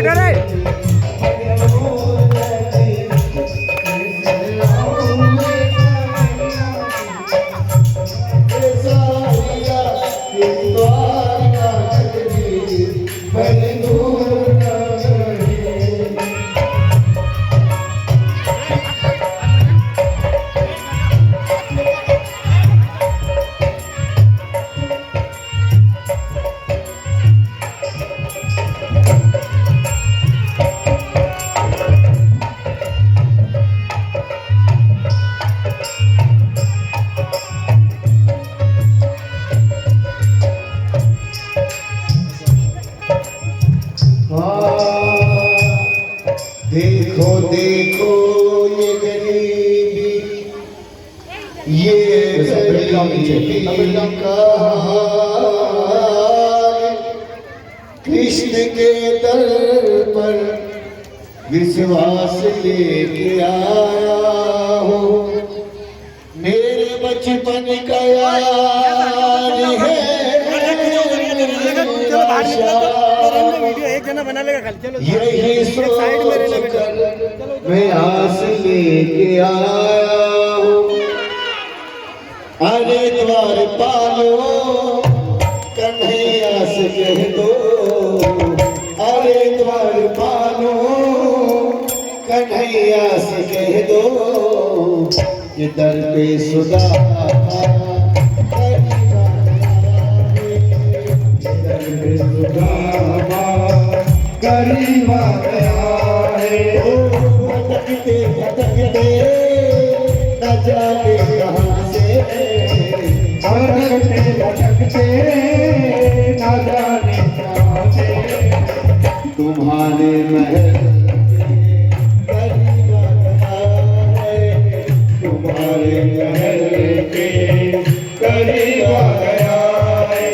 बैठा रे। देखो देखो ये गरीबी, ये गरीबी का हाल, कृष्ण के दर पर विश्वास लेके आया हो, मेरे बचपन का यार है एक जना बना लेगा कल। चलो यही साइड में रहना बेटा। मैं आस लेके आया हूँ, अरे द्वार पालो कन्हैया से कह दो, अरे द्वार पालो कन्हैया से कह दो, ये दर पे सुधा गरीब आ गया है, भटकते भटकते न जाने कहाँ से, भटकते भटकते न जाने कहाँ से, तुम्हारे महल गरीब आ गया है, तुम्हारे महल के करीब आ गया है।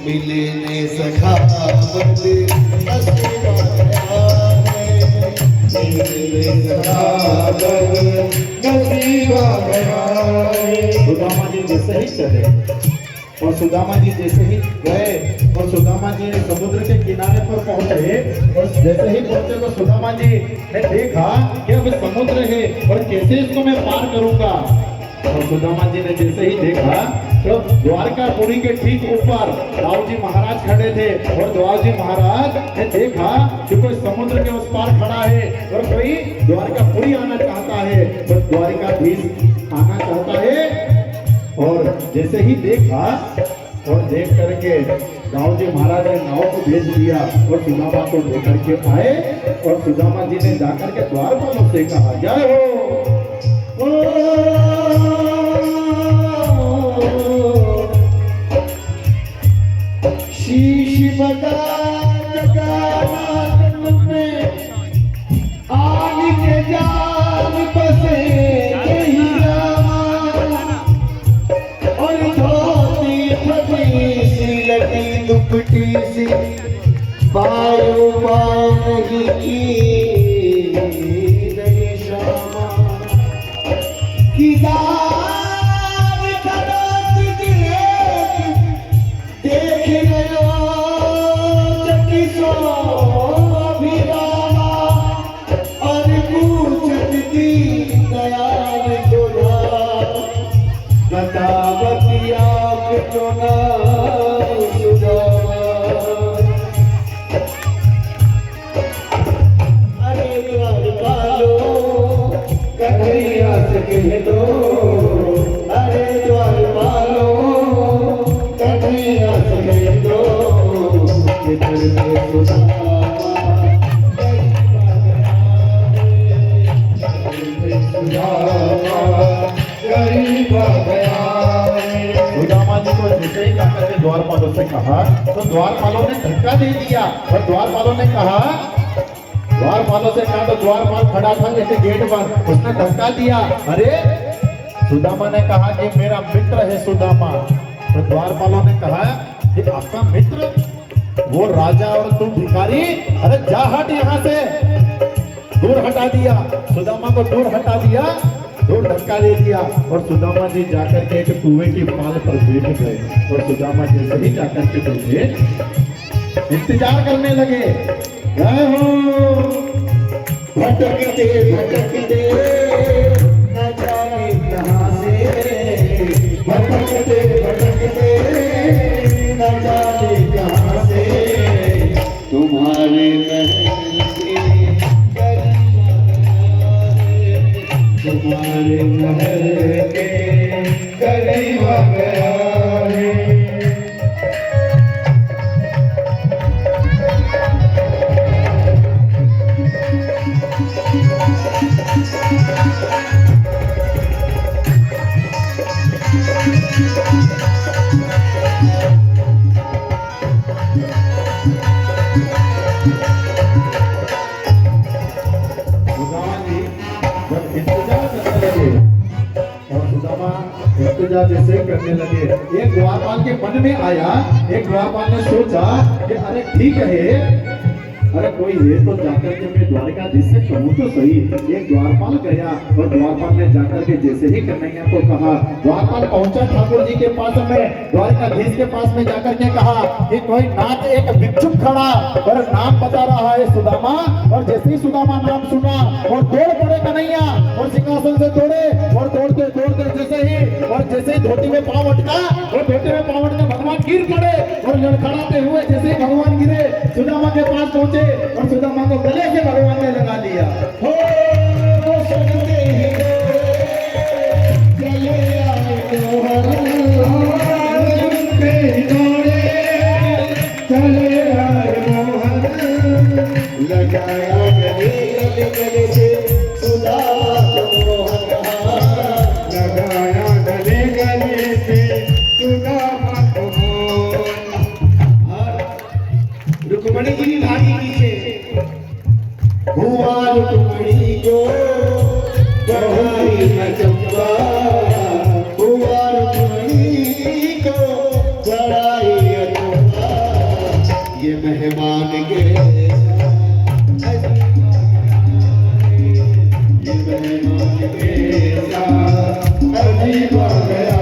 मिलने सखा सुदामा जी जैसे ही चले और सुदामा जी जैसे ही गए और सुदामा जी समुद्र के किनारे पर पहुंचे और जैसे ही पहुंचे तो सुदामा जी ने देखा कि अब समुद्र है और कैसे इसको मैं पार करूंगा। और सुदामा जी ने जैसे ही देखा तो द्वारकापुरी के ठीक ऊपर दाऊजी महाराज खड़े थे और दाऊजी महाराज ने देखा कि कोई समुद्र के उस पार खड़ा है और कोई द्वारकापुरी आना चाहता है, तो द्वारकाधीश आना चाहता है। और जैसे ही देखा और देख करके दाऊजी महाराज ने नाव को भेज दिया और सुदामा को लेकर के आए और सुदामा जी ने जाकर के द्वारपालों से कहा, जय हो शीश बता में आग के जाल बसे और धोती फटी सी लगी दुपटी सी पायो पाओ नहीं की किदार खड़ोत देख गयो चकी सो अभिरामा और पूछत दी दयाल गोरा बतावतिया कितो ना सुदामा अरे द्वार पालो कन्हैया से कह दो अरे द्वार पालो कन्हैया से कह दो कि दर में सुदामा जी को जैसे ही जाकर के द्वारपालों से कहा तो द्वारपालों ने धक्का दे दिया और द्वारपालों ने कहा द्वारपालों से कहा तो द्वारपाल खड़ा था जैसे गेट पर उसने धक्का दिया अरे सुदामा ने कहा कि मेरा मित्र है सुदामा तो द्वारपालों ने कहा कि आपका मित्र वो राजा और तुम भिखारी अरे जा हट यहाँ से दूर हटा दिया सुदामा को दूर हटा दिया दूर धक्का दे दिया और सुदामा जी जाकर के एक कुएं की पाल पर बैठ गए और सुदामा जैसे ही जाकर के बैठे इंतजार करने लगे भटकते भटकते न जाने कहां से भटकते भटकते न जाने कहां से तुम्हारे तुम्हारे महल के करीब आ गया है जैसे करने लगे एक द्वारपाल के मन में आया एक द्वारपाल ने सोचा कि अरे ठीक है अरे कोई है तो जाकर के मैं द्वारकाधीश से कहूँ तो सही एक द्वारपाल गया और द्वारपाल ने जाकर के जैसे ही कन्हैया को कहा द्वारपाल पहुंचा ठाकुर जी के पास में द्वारकाधीश के पास में जाकर के कहा कि कोई नाथ एक भिक्षुक खड़ा और नाम बता रहा है सुदामा और जैसे ही सुदामा नाम सुना और दौड़ पड़े कन्हैया और सिंहासन से दौड़े और दौड़ते दौड़ते जैसे ही धोती में पांव अटका और धोती में पांव अटका भगवान गिर पड़े और लड़खड़ाते हुए जैसे ही भगवान गिरे सुदामा के पास पहुंचे और सुदामा को गले से भगवान ने लगा लिया हो सकते हैं चले आए चले आए लगाया गले गले से सुदामा लगाया गले गले से सुदामा रुक्मणी जी की भागी पीछे हुआ रुक्मणी को बढ़ाई न चंपा हुआ रुक्मणी को बढ़ाई न चंपा ये मेहमान के ये मेहमान के अजीब आ गया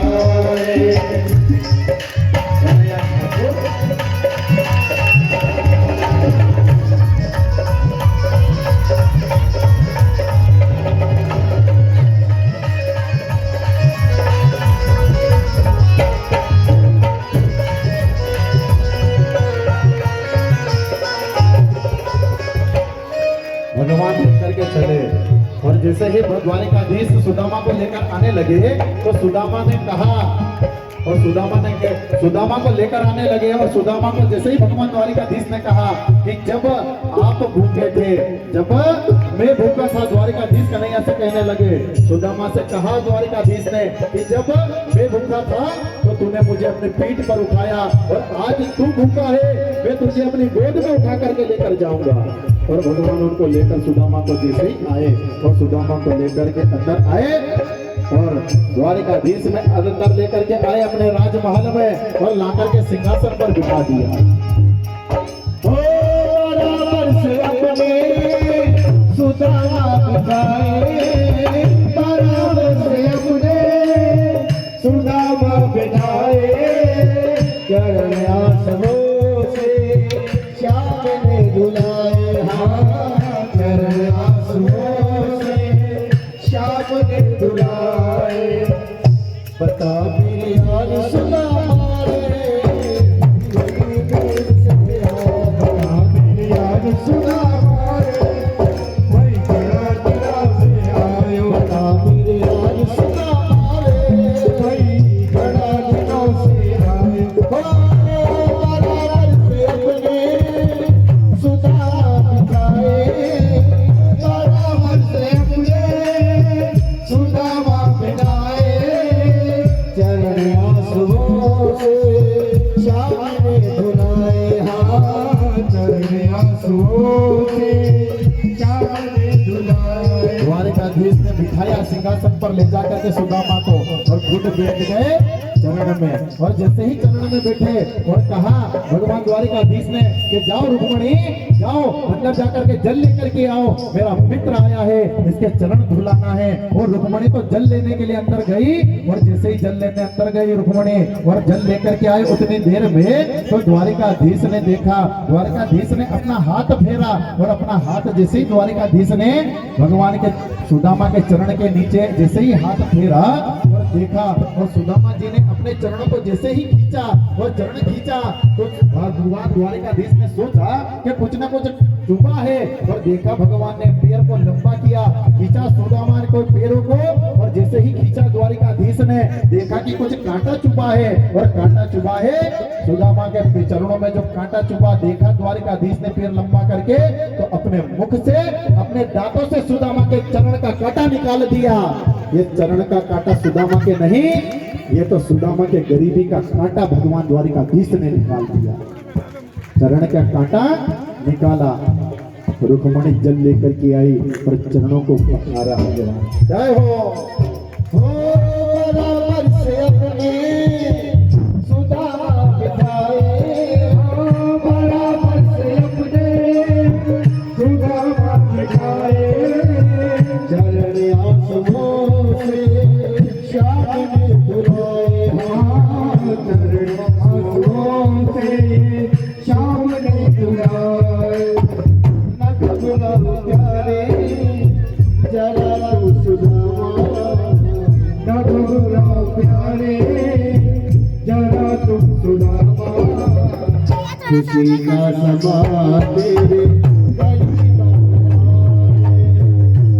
भगवान करके चले और जैसे ही द्वारकाधीश सुदामा को लेकर आने लगे तो सुदामा ने कहा और सुदामा को लेकर आने लगे और सुदामा को जैसे ही भगवान द्वारकाधीश ने कहा कि जब आप भूखे थे जब मैं भूखा था द्वारकाधीश कन्हैया से कहने लगे सुदामा से कहा द्वारकाधीश ने कि जब मैं भूखा था तो तूने मुझे अपनी पीठ पर उठाया और आज तू भूखा है मैं तुझे अपनी गोद में उठा करके लेकर जाऊंगा और भगवान उनको लेकर सुदामा को जैसे ही आए और सुदामा को लेकर के अंदर आए और द्वारकाधीश में अंदर लेकर के आए अपने राजमहल में और लाकर के सिंहासन पर बिठा दिया। बराबर से अपने सुदामा बिठाए बराबर से द्वारिकाधीश ने बिठाया सिंहासन पर ले जाकर के सुदामा को और खुद बैठ गए चरण में। और जैसे ही चरण में बैठे और कहा भगवान द्वारिकाधीश ने कि जाओ रुक्मणी, जाओ अंदर जाकर के जल लेकर के आओ, मेरा मित्र आया है, इसके चरण धुलाना है। और रुक्मणी तो जल लेने के लिए अंदर गई और जैसे ही जल लेने अंदर गई रुक्मणी और जल लेकर के आए, उतनी देर में तो द्वारिकाधीश ने देखा, द्वारिकाधीश ने अपना हाथ फेरा और अपना हाथ जैसे ही द्वारिकाधीश ने भगवान के सुदामा के चरण के नीचे जैसे ही हाथ फेरा और देखा और सुदामा जी ने अपने चरणों को जैसे ही खींचा और चरण खींचा तो भगवान द्वारिकाधीश ने सोचा कि कुछ ना कुछ चुपा है। और देखा भगवान ने पैर को लंबा किया, खींचा सुदामा को पैरों को और जैसे ही खींचा द्वारिकाधीश ने देखा कि कुछ कांटा चुपा है और कांटा चुपा है सुदामा के चरणों में। जो कांटा चुपा देखा द्वारिकाधीश ने पैर लंबा करके तो अपने मुख से अपने दांतों से सुदामा के चरण का कांटा निकाल दिया। ये चरण का कांटा सुदामा के नहीं, ये तो सुदामा के गरीबी का कांटा भगवान द्वारिकाधीश ने निकाल दिया। चरण का कांटा निकाला, रुक्मणी जल लेकर के आई और चरणों को पखारा हो गया। जय हो बराबर से अपने सुदामा बिठाए, हो बराबर से अपने सुदामा बिठाए, चरण आंसुओं से श्याम ने धुलाए, हाँ चरण आंसुओं से श्याम ने धुलाए। न घबराओ प्यारे जरा तू सुदामा, न घबराओ प्यारे जरा तुम सुदामा, खुशी का समा तेरे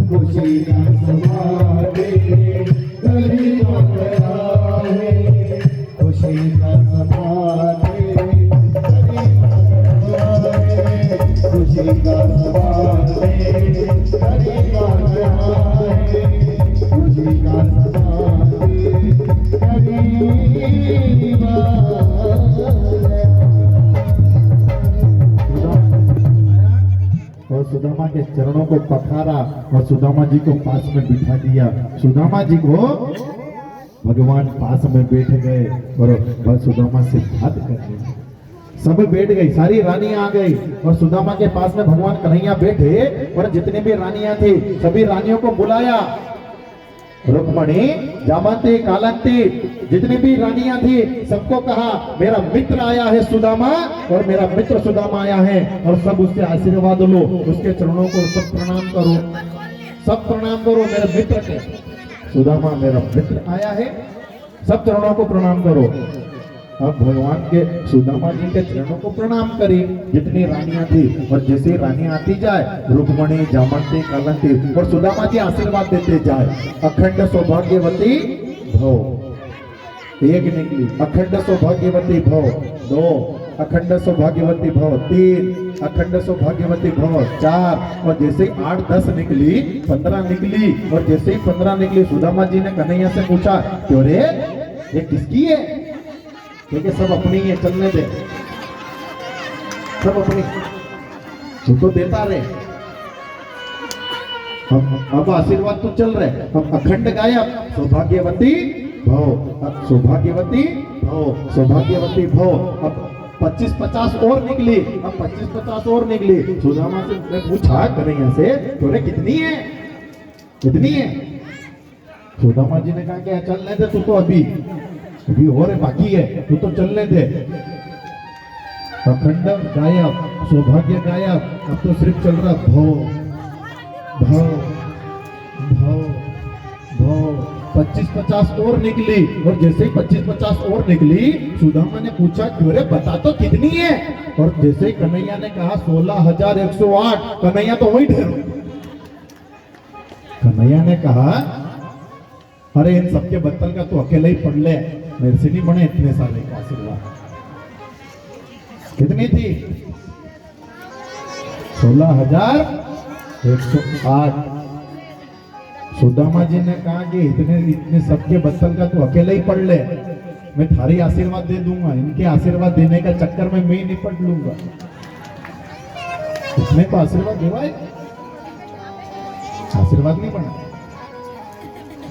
खुशी का समा तेरे गली में गया है, खुशी का समा तेरे गली में गया है, खुशी का समा तेरे गली में गया है, खुशी का समा तेरे गली में और सुदामा के चरणों को पखारा और सुदामा जी को पास में बिठा दिया। सुदामा जी को भगवान पास में बैठ गए और सुदामा से बात कर रहे। सब बैठ गई, सारी रानियां आ गई और सुदामा के पास में भगवान कन्हैया बैठे और जितनी भी रानियां थी सभी रानियों को बुलाया। रुक्मणी, जामंती, कालंती, जितनी भी रानियां थी सबको कहा मेरा मित्र आया है सुदामा और मेरा मित्र सुदामा आया है और सब उससे आशीर्वाद लो, उसके चरणों को सब प्रणाम करो, सब प्रणाम करो मेरे मित्र के। सुदामा मेरा मित्र आया है, सब चरणों को प्रणाम करो। अब भगवान के सुदामा जी के चरणों को प्रणाम करी जितनी रानियां थी और जैसे रानियां आती जाए रुक्मणी, जामंती, कालंती और सुदामा जी आशीर्वाद देते जाए। अखंड सौभाग्यवती भव, एक निकली, अखंड सौभाग्यवती भव, दो, अखंड सौभाग्यवती भव, तीन, अखंड सौभाग्यवती भव, चार, और जैसे 8, 10 निकली, 15 निकली और जैसे ही 15 निकली सुदामा जी ने कन्हैया से पूछा क्यों रे ये किसकी है? क्योंकि सब अपनी है, चलने दे, सब अपनी, तू तो देता रहे, अब आशीर्वाद तो चल रहे। अब अखंड गायब, सौभाग्यवती भव, अब सौभाग्यवती भव, सौभाग्यवती भव। अब 25-50 और निकली, अब 25-50 और निकली। सुदामा से ने पूछा कन्हैया से तोरे कितनी है, कितनी है? सुदामा जी ने कहा कि चलने दे, तू तो अभी और बाकी है, तू तो चलने दे। अखंड गायब, सौभाग्य गायब, अब तो सिर्फ चल रहा भव भव भव भव। 25-50 और निकली और जैसे ही 25-50 और निकली सुदामा ने पूछा क्यों रे बता तो कितनी है? और जैसे ही कन्हैया ने कहा 16,108, कन्हैया तो वही ठहरो। कन्हैया ने कहा अरे इन सबके बत्तल का तो अकेले ही पढ़ ले, मेरे से नहीं बने इतने सारे का आशीर्वाद। कितनी थी? 16,108। सुदामा जी ने कहा कि इतने सबके बत्तल का तो अकेले ही पढ़ ले, मैं थारी आशीर्वाद दे दूंगा, इनके आशीर्वाद देने का चक्कर में मैं ही निपट लूंगा। इसमें तो आशीर्वाद देवा है, आशीर्वाद नहीं बना।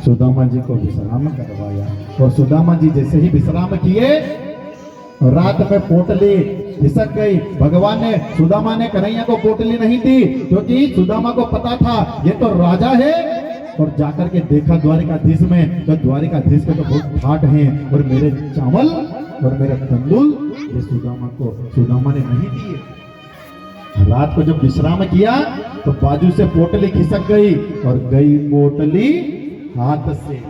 सुदामा जी को विश्राम करवाया और सुदामा जी जैसे ही विश्राम किए रात में पोटली खिसक गई। भगवान ने सुदामा ने कन्हैया को पोटली नहीं दी क्योंकि सुदामा को पता था ये तो राजा है। और जाकर के देखा द्वारिकाधीश में तो द्वारिकाधीश के तो बहुत ठाट हैं और मेरे चावल और मेरे तंदूल ये सुदामा ने नहीं दिए। रात को जब विश्राम किया तो बाजू से पोटली खिसक गई और गई पोटली हाथ से।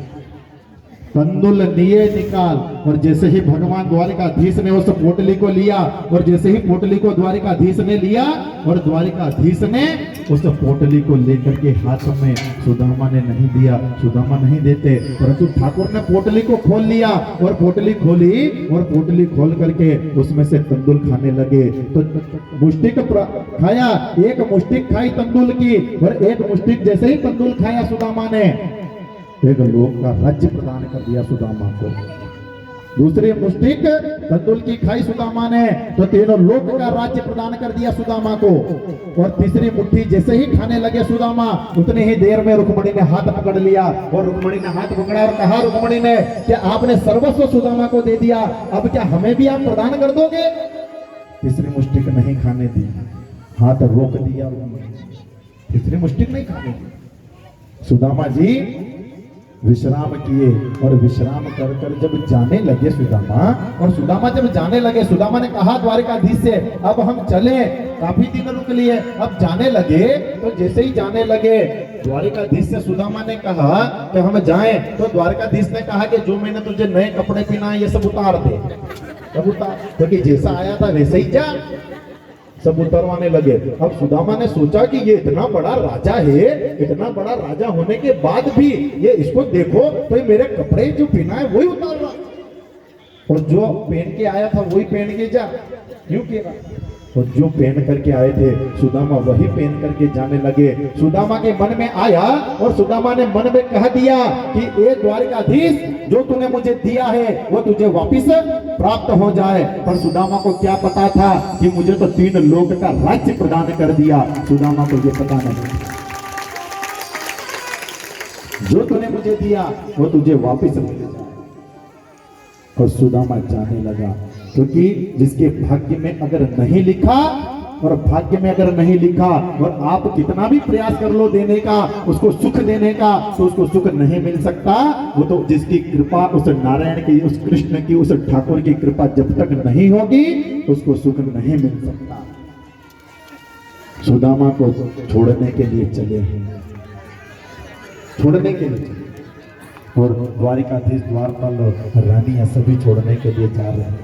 तंदुल लिए निकाल और जैसे ही भगवान द्वारिकाधीश ने उस पोटली को लिया और जैसे ही पोटली को द्वारिकाधीश ने लिया और द्वारिकाधीश ने उस पोटली को लेकर के हाथ में सुदामा ने नहीं दिया। सुदामा नहीं देते परंतु ठाकुर ने पोटली को खोल लिया और पोटली खोली और पोटली खोल करके उसमें से तंदुल खाने लगे। तो मुष्टिक खाया, एक मुष्टिक खाई तंदुल की और एक मुष्टिक जैसे ही तंदुल खाया सुदामा ने एक लोक का राज्य प्रदान कर दिया सुदामा को। दूसरी मुष्टिक तंदुल की खाई सुदामा ने तो तीनों लोक का राज्य प्रदान कर दिया सुदामा को। और तीसरी मुट्ठी जैसे ही खाने लगे सुदामा उतनी ही देर में रुक्मणी ने हाथ पकड़ लिया और रुक्मणी ने हाथ पकड़ा और कहा रुक्मणी ने कि आपने सर्वस्व सुदामा को दे दिया, अब क्या हमें भी आप प्रदान कर दोगे? तीसरी मुष्टिक नहीं खाने दी, हाथ रोक दिया रुक्मणी। तीसरी मुष्टिक नहीं खाने दी। सुदामा जी विश्राम किए और विश्राम कर कर जब जाने लगे सुदामा और सुदामा जब जाने लगे सुदामा ने कहा द्वारिकाधीश से अब हम चले, काफी दिन रुक लिए, अब जाने लगे। तो जैसे ही जाने लगे द्वारिकाधीश से सुदामा ने कहा कि हम जाएं तो द्वारिकाधीश ने कहा कि जो मैंने तुझे नए कपड़े पहनाए ये सब उतार दे, सब उतार, क्योंकि जैसा आया था वैसे ही जा। सब उतरवाने लगे। अब सुदामा ने सोचा कि ये इतना बड़ा राजा है, इतना बड़ा राजा होने के बाद भी ये इसको देखो तो ये मेरे कपड़े जो पहना है वही उतार रहा और जो पहन के आया था वही पहन के जा, क्यों कह रहा? और जो पहन करके आए थे सुदामा वही पहन करके जाने लगे। सुदामा के मन में आया और सुदामा ने मन में कह दिया कि ए द्वारिकाधीश जो तूने मुझे दिया है वो तुझे वापिस प्राप्त हो जाए। पर सुदामा को क्या पता था कि मुझे तो 3 लोक का राज्य प्रदान कर दिया। सुदामा को ये पता नहीं, जो तूने मुझे दिया वो तुझे वापिस मिल जाए। और सुदामा जाने लगा क्योंकि जिसके भाग्य में अगर नहीं लिखा और भाग्य में अगर नहीं लिखा और आप कितना भी प्रयास कर लो देने का, उसको सुख देने का, तो उसको सुख नहीं मिल सकता। वो तो जिसकी कृपा उस नारायण की, उस कृष्ण की, उस ठाकुर की कृपा जब तक नहीं होगी उसको सुख नहीं मिल सकता। सुदामा को छोड़ने के लिए चले हैं, छोड़ने के लिए चले और द्वारिकाधीश, द्वारपाल, रानियां सभी छोड़ने के लिए जा रहे हैं।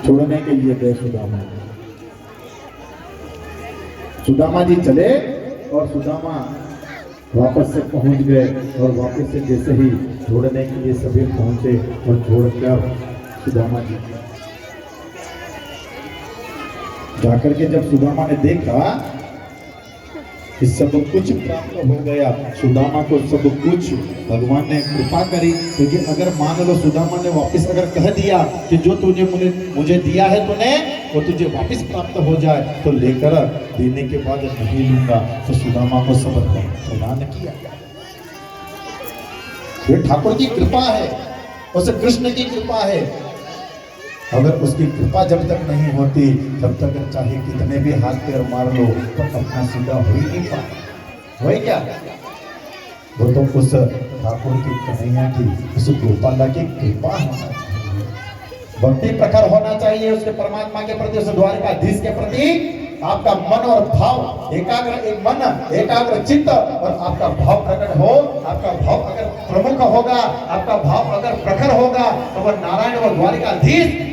छोड़ने के लिए गए सुदामा। सुदामा जी चले और सुदामा वापस से पहुंच गए और वापस से जैसे ही छोड़ने के लिए सभी पहुंचे और छोड़कर सुदामा जी जाकर के जब सुदामा ने देखा कि सब कुछ प्राप्त हो गया, सुदामा को सब कुछ भगवान ने कृपा करी। क्योंकि अगर मान लो सुदामा ने वापस अगर कह दिया कि जो तुझे मुझे दिया है तूने वो तुझे वापस प्राप्त हो जाए, तो लेकर देने के बाद नहीं लूंगा, तो सुदामा को सब प्रदान किया। ये ठाकुर की कृपा है, उस कृष्ण की कृपा है। अगर उसकी कृपा जब तक नहीं होती तब तक चाहे कितने भी हाथ पैर मार लो तो अपना सीधा हो ही नहीं पाता। वही क्या, वो तो उस ठाकुर की कन्हैया की, उस गोपाला की कृपा होना चाहिए, भक्ति प्रखर होना चाहिए उसके परमात्मा के प्रति, उस द्वारिकाधीश के प्रति। आपका मन और भाव एकाग्र, एक मन एकाग्र चित्त और आपका भाव प्रकट हो, आपका भाव अगर प्रमुख होगा, आपका भाव अगर प्रखर होगा तो वह नारायण और द्वारिकाधीश